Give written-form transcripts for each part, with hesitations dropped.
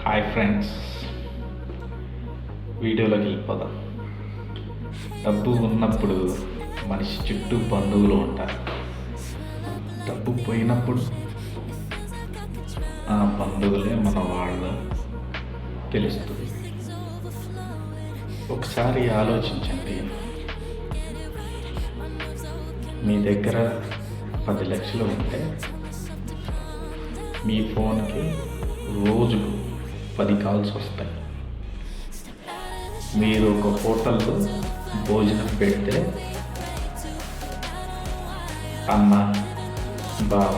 Hi friends, వీడియోలోకి వెళ్ళిపోదాం. డబ్బు ఉన్నప్పుడు మనిషి చుట్టూ బంధువులు ఉంటారు. డబ్బు పోయినప్పుడు ఆ బంధువులే మన వాళ్ళు తెలుస్తుంది. ఒకసారి ఆలోచించండి, మీ దగ్గర 10 లక్షలు ఉంటే మీ ఫోన్కి రోజుకు 10 కాల్స్ వస్తాయి. మీరు ఒక హోటల్లో భోజనం పెడితే అన్న, బావ,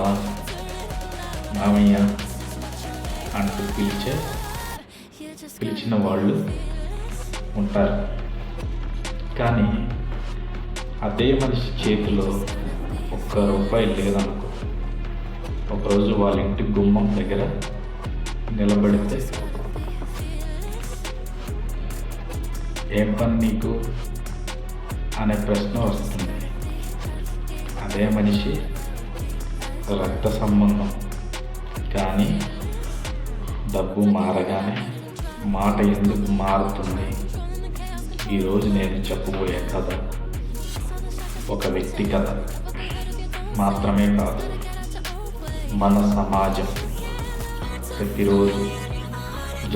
మామయ్య అంటూ పిలిచిన వాళ్ళు ఉంటారు. కానీ అదే మనిషి చేతిలో ₹1 లేదనుకో, ఒకరోజు వాళ్ళ ఇంటి గుమ్మం దగ్గర నిలబడితే ఏం పని నీకు అనే ప్రశ్న వస్తుంది. అదే మనిషి రక్త సంబంధం, కానీ డబ్బు మారగానే మాట ఎందుకు మారుతుంది? ఈరోజు నేను చెప్పబోయే కథ ఒక వ్యక్తి కథ మాత్రమే కాదు, మన సమాజం ప్రతిరోజు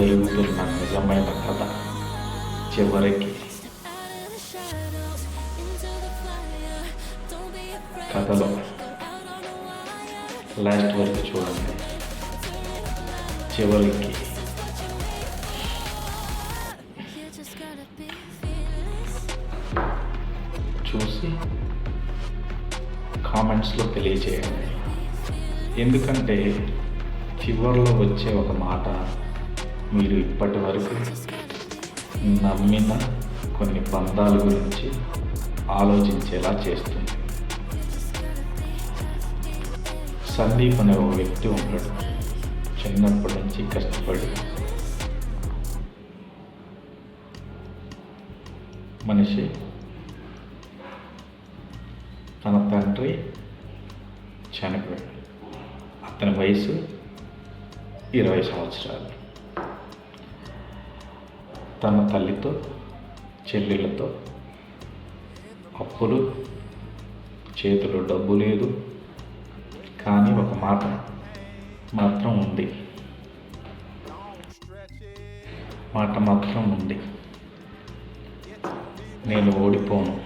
జరుగుతున్న నిజమైన కథ. చివరికి కథలో లాస్ట్ వరకు చూడండి. చివరికి చూసి కామెంట్స్లో తెలియజేయండి. ఎందుకంటే చివరిలో వచ్చే ఒక మాట మీరు ఇప్పటి వరకు నమ్మిన కొన్ని బంధాల గురించి ఆలోచించేలా చేస్తుంది. సందీప్ అనే ఒక వ్యక్తి ఉంటాడు. చిన్నప్పటి నుంచి కష్టపడి మనిషి తన తండ్రి చనిపోయాడు. అతని వయసు 20 సంవత్సరాలు. తన తల్లితో చెల్లెళ్ళతో అప్పులు, చేతిలో డబ్బు లేదు. కానీ ఒక మాట మాత్రం ఉంది, నేను ఓడిపోను.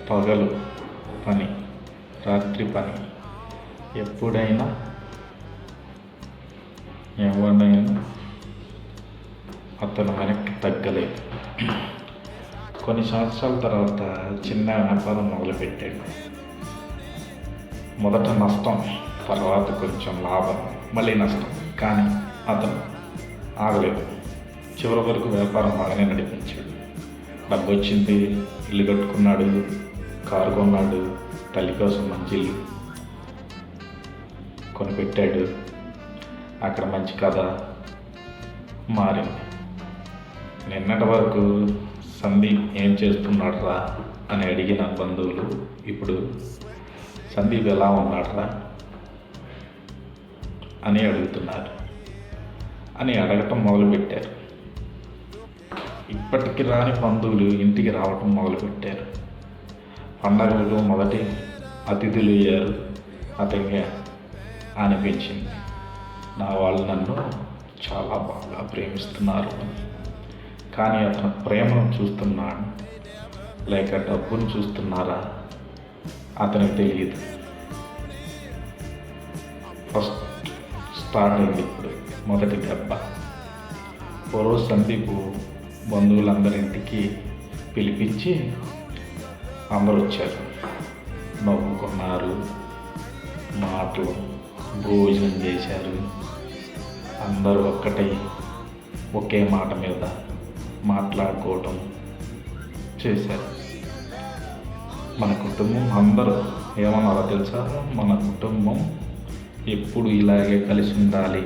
పగలు పని, రాత్రి పని, ఎప్పుడైనా ఎవరైనా అతను వెనక్కి తగ్గలేదు. కొన్ని సంవత్సరాల తర్వాత చిన్న వ్యాపారం మొదలుపెట్టాడు. మొదట నష్టం, తర్వాత కొంచెం లాభం, మళ్ళీ నష్టం. కానీ అతను ఆగలేదు. చివరి వరకు వ్యాపారం బాగానే నడిపించాడు. డబ్బు వచ్చింది, ఇల్లు కట్టుకున్నాడు, కారు కొన్నాడు, తల్లి కోసం మంచి ఇల్లు కొనిపెట్టాడు. అక్కడ మంచి కథ మారింది. నిన్నటి వరకు సందీప్ ఏం చేస్తున్నాడు రా అని అడిగిన బంధువులు ఇప్పుడు సందీప్ ఎలా ఉన్నాడు రా అని అడుగుతున్నారు. అని అడగటం మొదలుపెట్టారు. ఇప్పటికి రాని బంధువులు ఇంటికి రావటం మొదలుపెట్టారు. పండగలు మొదటి అతిథులు అయ్యారు. అతనికి అనిపించింది, నా వాళ్ళు నన్ను చాలా బాగా ప్రేమిస్తున్నారు. కానీ అతను ప్రేమను చూస్తున్నాడు లేక డబ్బును చూస్తున్నారా అతనికి తెలియదు. ఫస్ట్ స్టార్ట్ అయింది ఇప్పుడు మొదటి దెబ్బ. రోజు సందీప్ బంధువులందరింటికి పిలిపించి అందరూ వచ్చారు, నవ్వుకున్నారు, మాటలు, భోజనం చేశారు. అందరూ ఒక్కటై ఒకే మాట మీద మాట్లాడుకోవటం చేశారు. మన కుటుంబం అందరూ ఏమన్నారో తెలుసా? మన కుటుంబం ఎప్పుడు ఇలాగే కలిసి ఉండాలి.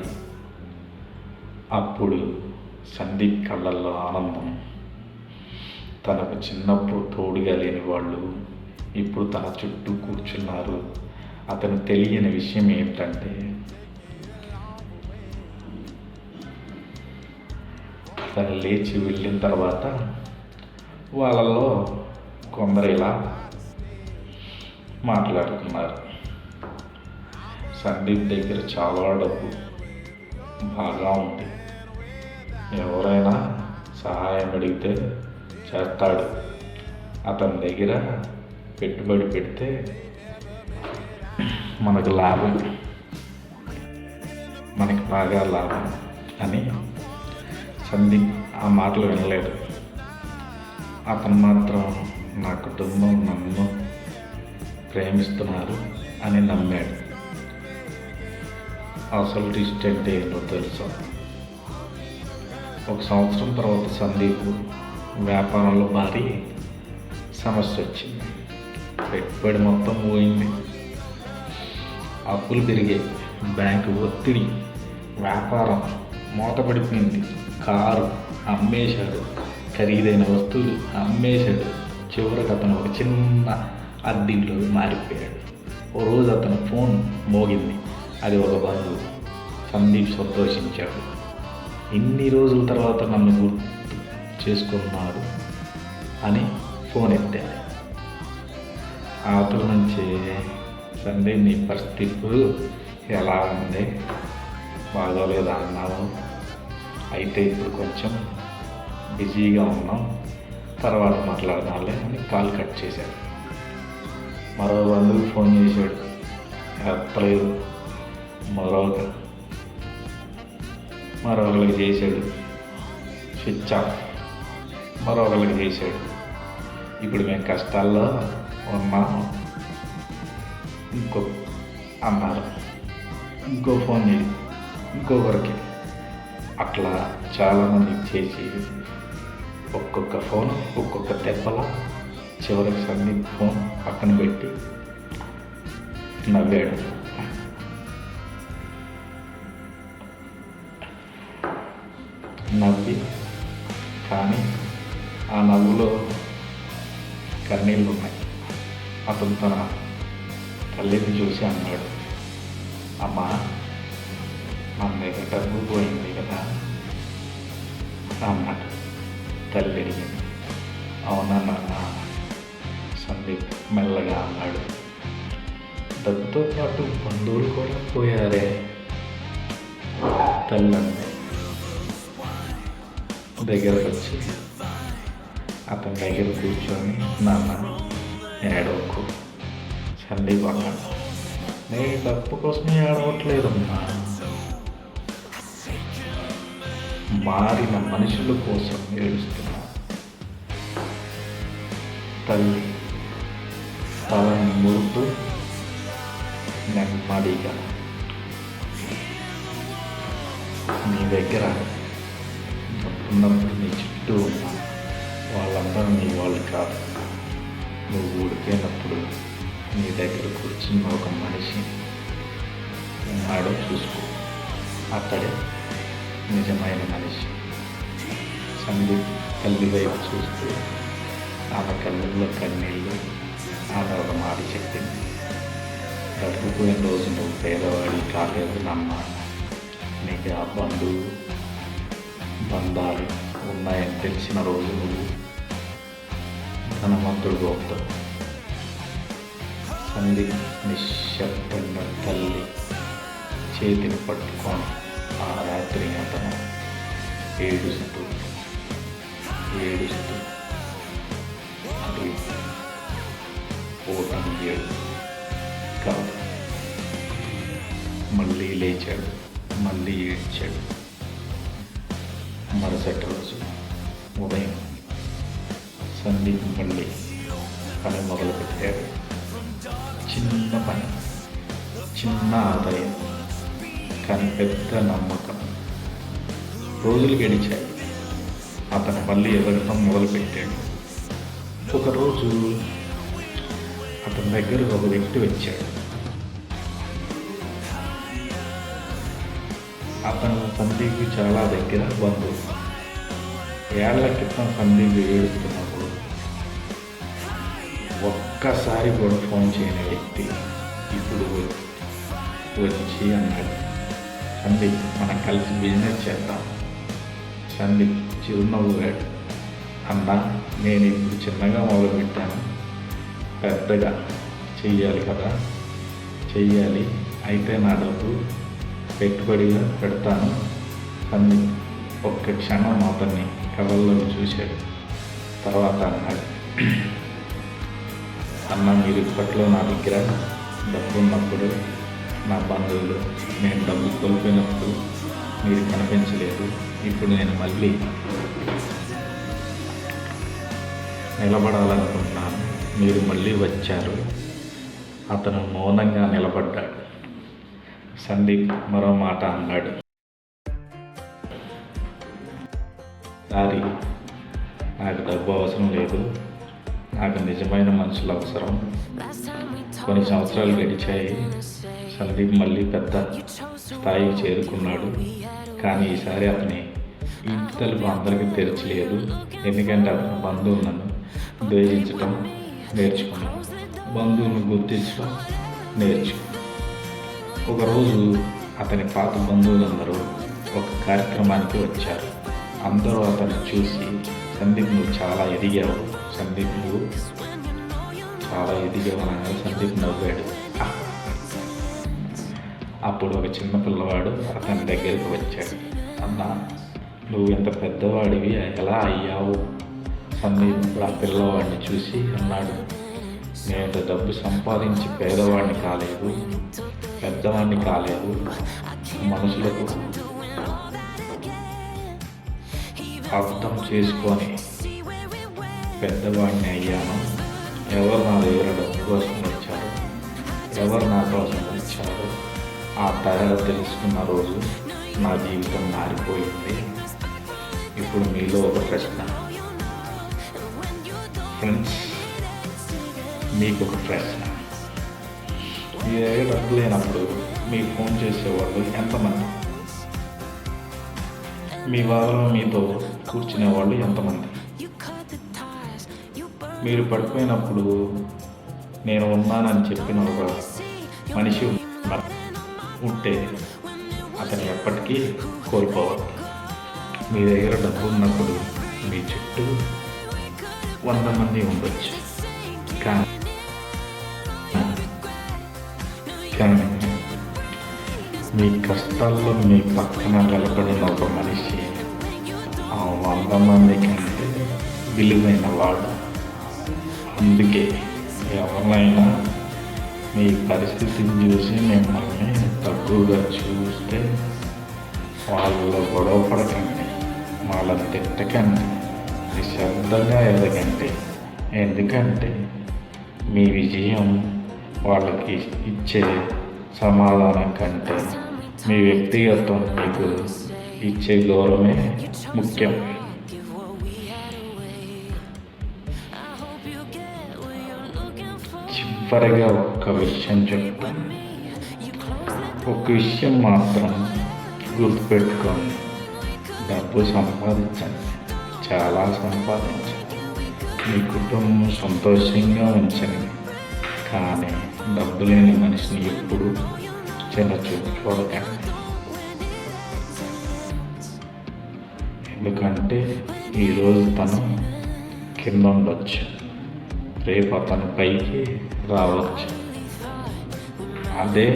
అప్పుడు సందీప్ కళ్ళల్లో ఆనందం. తనకు చిన్నప్పుడు తోడుగా లేని వాళ్ళు ఇప్పుడు తన చుట్టూ కూర్చున్నారు. అతను తెలియని విషయం ఏంటంటే తను లేచి వెళ్ళిన తర్వాత వాళ్ళల్లో కొందరు ఇలా మాట్లాడుతున్నారు. సందీప్ దగ్గర చాలా డబ్బు బాగా ఉంది, ఎవరైనా సహాయం అడిగితే చేస్తాడు, అతని దగ్గర పెట్టుబడి పెడితే మనకు లాభం, మనకి బాగా లాభం అని. సందీప్ ఆ మాటలు వినలేదు. అతను మాత్రం నా కుటుంబం నన్ను ప్రేమిస్తున్నారు అని నమ్మాడు. అసలు ట్విస్ట్ అంటే ఏంటో తెలుసా? 1 సంవత్సరం తర్వాత సందీప్ వ్యాపారంలో భారీ సమస్య వచ్చింది. పెట్టుబడి మొత్తం పోయింది, అప్పులు పెరిగాయి, బ్యాంకు ఒత్తిడి, వ్యాపారం మూతపడిపోయింది, కారు అమ్మేశాడు, ఖరీదైన వస్తువులు అమ్మేశాడు. చివరికి అతను ఒక చిన్న అద్దెంట్లో మారిపోయాడు. ఓ రోజు అతను ఫోన్ మోగింది. అది ఒక బంధువు. సందీప్ సంతోషించాడు. ఇన్ని రోజుల తర్వాత నన్ను గుర్తు చేసుకున్నాడు అని ఫోన్ ఎత్తాడు. అవతల నుంచి, సందీప్ నీ పరిస్థితి ఇప్పుడు ఎలా ఉంది, బాగోలేదా అన్నావు, అయితే ఇప్పుడు కొంచెం బిజీగా ఉన్నాం, తర్వాత మాట్లాడదాంలే అని కాల్ కట్ చేశాడు. మరో బంధువు ఫోన్ చేశాడు, ఎత్తలేదు. మరొకరికి చేశాడు, స్విచ్ ఆఫ్. మరొకరికి చేశాడు, ఇప్పుడు మేము కష్టాల్లో ఉన్నాము అన్నారు. ఇంకో ఫోన్ చేసి ఇంకొకరికి. అట్లా చాలామందికి చేసి ఒక్కొక్క ఫోన్ ఒక్కొక్క దెబ్బల చివరికి సందీప్ ఫోన్ పక్కన పెట్టి నవ్వాడు. నవ్వి, కానీ ఆ నవ్వులో కన్నీళ్ళు ఉన్నాయి. అతను తన తల్లిని చూసి అన్నాడు, అమ్మా మన దగ్గర డబ్బు పోయింది కదా అన్నాడు. తల్లి అడిగింది. అవునా నాన్న? సందీప్ మెల్లగా అన్నాడు. డబ్బుతో పాటు బంధువులు కూడా పోయారే తల్లి అంది. దగ్గరకు వచ్చి అతని దగ్గర కూర్చొని, నాన్న ఏడవకు. సందీప్ అన్నాడు, నేను డబ్బు కోసం ఏడవట్లేదమ్మా, మారిన మనుషుల కోసం ఏడుస్తున్నా. తల్లి తల నిమురుతూ నెమ్మదిగా, నీ దగ్గర ఉన్నప్పుడు నీ చుట్టూ ఉన్న వాళ్ళందరూ నీ వాళ్ళు కాదు. నువ్వు ఊడిపోయినప్పుడు నీ దగ్గర కూర్చున్న ఒక మనిషి ఉన్నాడో చూసుకో, అతడే నిజమైన మనిషి. సందీప్ తల్లి వైపు చూస్తూ ఆమె కళ్ళల్లో కన్నీళ్ళు. ఆమె ఒక మాట చెప్పింది, డబ్బుపోయిన రోజు నువ్వు పేదవాడి కాలేదు నమ్మ, నీకు ఆ బంధాలు ఉన్నాయని తెలిసిన రోజు నువ్వు ధనవంతుడు అవుతావు. సందీప్ నిశ్శబ్దంగా తల్లి చేతిని పట్టుకొని ఆ రాత్రి అతను ఏడుస్తూ అది ఓటమి ఏడు కాదు. మళ్ళీ లేచాడు, మళ్ళీ ఏడ్చాడు. మరుసటి రోజు ఉదయం సందీప్ మళ్ళీ పని మొదలుపెట్టాడు. చిన్న పని, చిన్న ఆదాయం, కానీ పెద్ద నమ్మకం. రోజులు గడిచాయి. అతను మళ్ళీ ఎదగటం మొదలుపెట్టాడు. ఒకరోజు అతని దగ్గర ఒక వ్యక్తి వచ్చాడు. అతను సందీప్ చాలా దగ్గర బంధువు. ఏళ్ల క్రితం సందీప్ ఏడుస్తున్నప్పుడు ఒక్కసారి కూడా ఫోన్ చేయని వ్యక్తి ఇప్పుడు వచ్చి అన్నాడు, సందీప్ మనం కలిసి బిజినెస్ చేద్దాం, సందీప్ చిరునవ్వాడు. అన్నా, నేను ఇప్పుడు చిన్నగా మొదలుపెట్టాను, పెద్దగా చెయ్యాలి కదా. చెయ్యాలి, అయితే నా డబ్బు పెట్టుబడిగా పెడతాను. సందీప్ ఒక్క క్షణం అతన్ని కళ్ళల్లోకి చూశాడు. తర్వాత అన్నాడు, అన్న, మీరు ఇప్పట్లో నా దగ్గర డబ్బు ఉన్నప్పుడు, నా బంధువులు నేను డబ్బు కోల్పోయినప్పుడు మీరు కనిపించలేదు. ఇప్పుడు నేను మళ్ళీ నిలబడాలనుకుంటున్నాను, మీరు మళ్ళీ వచ్చారు. అతను మౌనంగా నిలబడ్డాడు. సందీప్ మరో మాట అన్నాడు, సారీ, నాకు డబ్బు అవసరం లేదు, నాకు నిజమైన మనుషులు అవసరం. కొన్ని సంవత్సరాలు గడిచాయి. సందీప్ మళ్ళీ పెద్ద స్థాయికి చేరుకున్నాడు. కానీ ఈసారి అతని ఇంటి తలుపు అందరికీ తెరచలేదు. ఎందుకంటే అతని బంధువులను ద్వేషించటం నేర్చుకున్నాడు, బంధువులను గుర్తించడం నేర్చుకున్నాడు. ఒకరోజు అతని పాత బంధువులందరూ ఒక కార్యక్రమానికి వచ్చారు. అందరూ అతన్ని చూసి, సందీప్ నువ్వు చాలా ఎదిగావు, సందీప్ నువ్వు చాలా ఎదిగావు అనగా సందీప్ నవ్వాడు. అప్పుడు ఒక చిన్న పిల్లవాడు అతని దగ్గరికి వచ్చాడు. అన్న, నువ్వు ఎంత పెద్దవాడివి, ఎలా అయ్యావు? సందీప్ ఆ పిల్లవాడిని చూసి అన్నాడు, నేను డబ్బు సంపాదించి పేదవాడిని కాలేదు, పెద్దవాడిని కాలేదు, మనుషులకు అర్థం చేసుకొని పెద్దవాడిని అయ్యాను. ఎవరు నా దగ్గర డబ్బు కోసం వచ్చారు, ఎవరు నా కోసం వచ్చారు, ఆ తేడా తెలుసుకున్న రోజు నా జీవితం మారిపోయింది. ఇప్పుడు మీలో ఒక ప్రశ్న ఫ్రెండ్స్, మీకు ఒక ప్రశ్న. మీ దగ్గర డబ్బు లేనప్పుడు మీకు ఫోన్ చేసేవాళ్ళు ఎంతమంది? మీ వాదన మీతో కూర్చునే వాళ్ళు ఎంతమంది? మీరు పడిపోయినప్పుడు నేను ఉన్నానని చెప్పిన ఒక మనిషి ఉంటే అతను ఎప్పటికీ కోల్పోవాలి. మీ దగ్గర డబ్బు ఉన్నప్పుడు మీ చుట్టూ 100 మంది ఉండొచ్చు, కానీ మీ కష్టాల్లో మీ పక్కన నిలబడిన ఒక మనిషి ఆ 100 మంది కంటే విలువైన వాడు. అందుకే ఎవరైనా మీ పరిస్థితిని చూసి మిమ్మల్ని తక్కువగా చూస్తే వాళ్ళలో గొడవ పడకండి, వాళ్ళని తిట్టకండి, నిశ్శబ్దంగా ఎదగండి. ఎందుకంటే మీ విజయం వాళ్ళకి ఇచ్చే సమాధానం కంటే మీ వ్యక్తిగతం మీకు ఇచ్చే గౌరవమే ముఖ్యం. చివరిగా ఒక్క విషయం చెప్తాను. ఒక విషయం మాత్రం గుర్తుపెట్టుకోండి, డబ్బు సంపాదించండి, చాలా సంపాదించండి, మీ కుటుంబం సంతోషంగా ఉంచండి. కానీ డబ్బు లేని మనిషిని ఎప్పుడు చిన్న చూపు చూడకండి. ఎందుకంటే ఈరోజు తను కింద ఉండొచ్చు, రేపు అతను పైకి రావచ్చు. అదే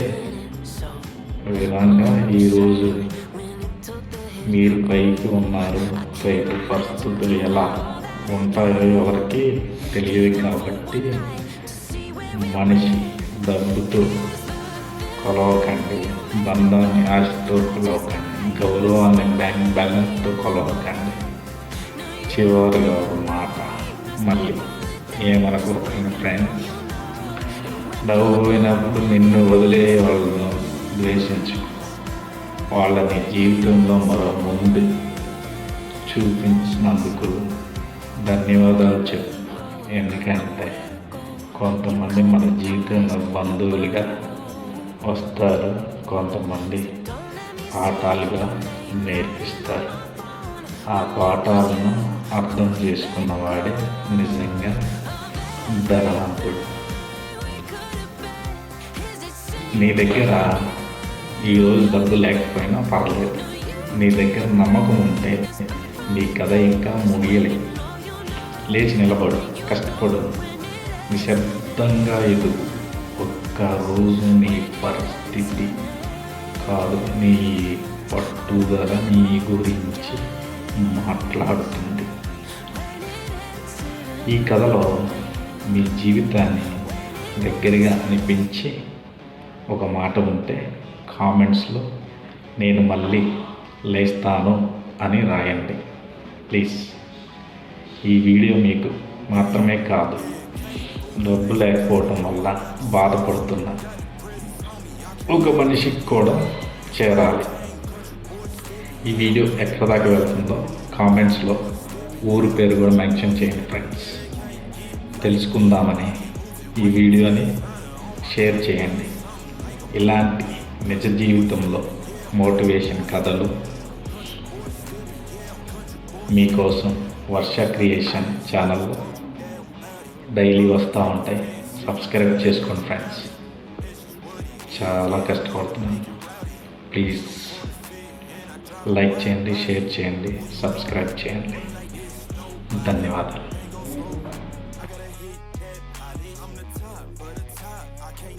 విధంగా ఈరోజు మీరు పైకి ఉన్నారు, రేపు పరిస్థితులు ఎలా ఉంటాయో ఎవరికి తెలియదు. కాబట్టి మనిషి డబ్బుతో కొలవకండి, బంధాన్ని ఆశతో కొలవకండి, గౌరవాన్ని బ్యాంక్ బ్యాలెన్స్తో కొలవకండి. చివరిగా ఒక మాట మళ్ళీ ఏమనుకోకండి ఫ్రెండ్స్, డబ్బు పోయినప్పుడు నిన్ను వదిలే వాళ్ళను ద్వేషించు, వాళ్ళని జీవితంలో మరో ముందు చూపించినందుకు ధన్యవాదాలు చెప్పు. ఎందుకంటే కొంతమంది మన జీవితంలో బంధువులుగా వస్తారు, కొంతమంది పాఠాలుగా నేర్పిస్తారు. ఆ పాఠాలను అర్థం చేసుకున్నవాడే నిజంగా ధనవంతుడు. నీ దగ్గర ఈరోజు డబ్బు లేకపోయినా పర్లేదు, నీ దగ్గర నమ్మకం ఉంటే నీ కథ ఇంకా ముగియలేదు. లేచి నిలబడు, కష్టపడు, నిశ్శబ్దంగా ఎదుగు. ఒక్కరోజు నీ పరిస్థితి కాదు, నీ పట్టుదల నీ గురించి మాట్లాడుతుంది. ఈ కథలో మీ జీవితాన్ని దగ్గరగా అనిపించి ఒక మాట ఉంటే కామెంట్స్లో నేను మళ్ళీ లేస్తాను అని రాయండి ప్లీజ్. ఈ వీడియో మీకు మాత్రమే కాదు, డబ్బు లేకపోవటం వల్ల బాధపడుతున్న ఒక మనిషికి కూడా చేరాలి. ఈ వీడియో ఎక్కడ దాకా వెళ్తుందో కామెంట్స్లో ఊరు పేరు కూడా మెన్షన్ చేయండి ఫ్రెండ్స్. తెలుసుకుందామని ఈ వీడియోని షేర్ చేయండి. ఇలాంటి నిజ జీవితంలో మోటివేషన్ కథలు మీకోసం వర్ష క్రియేషన్ ఛానల్లో డైలీ వస్తూ ఉంటాయి. సబ్స్క్రైబ్ చేసుకోండి ఫ్రెండ్స్. చాలా కష్టపడుతున్నాను. ప్లీజ్ లైక్ చేయండి, షేర్ చేయండి, సబ్స్క్రైబ్ చేయండి. ధన్యవాదాలు.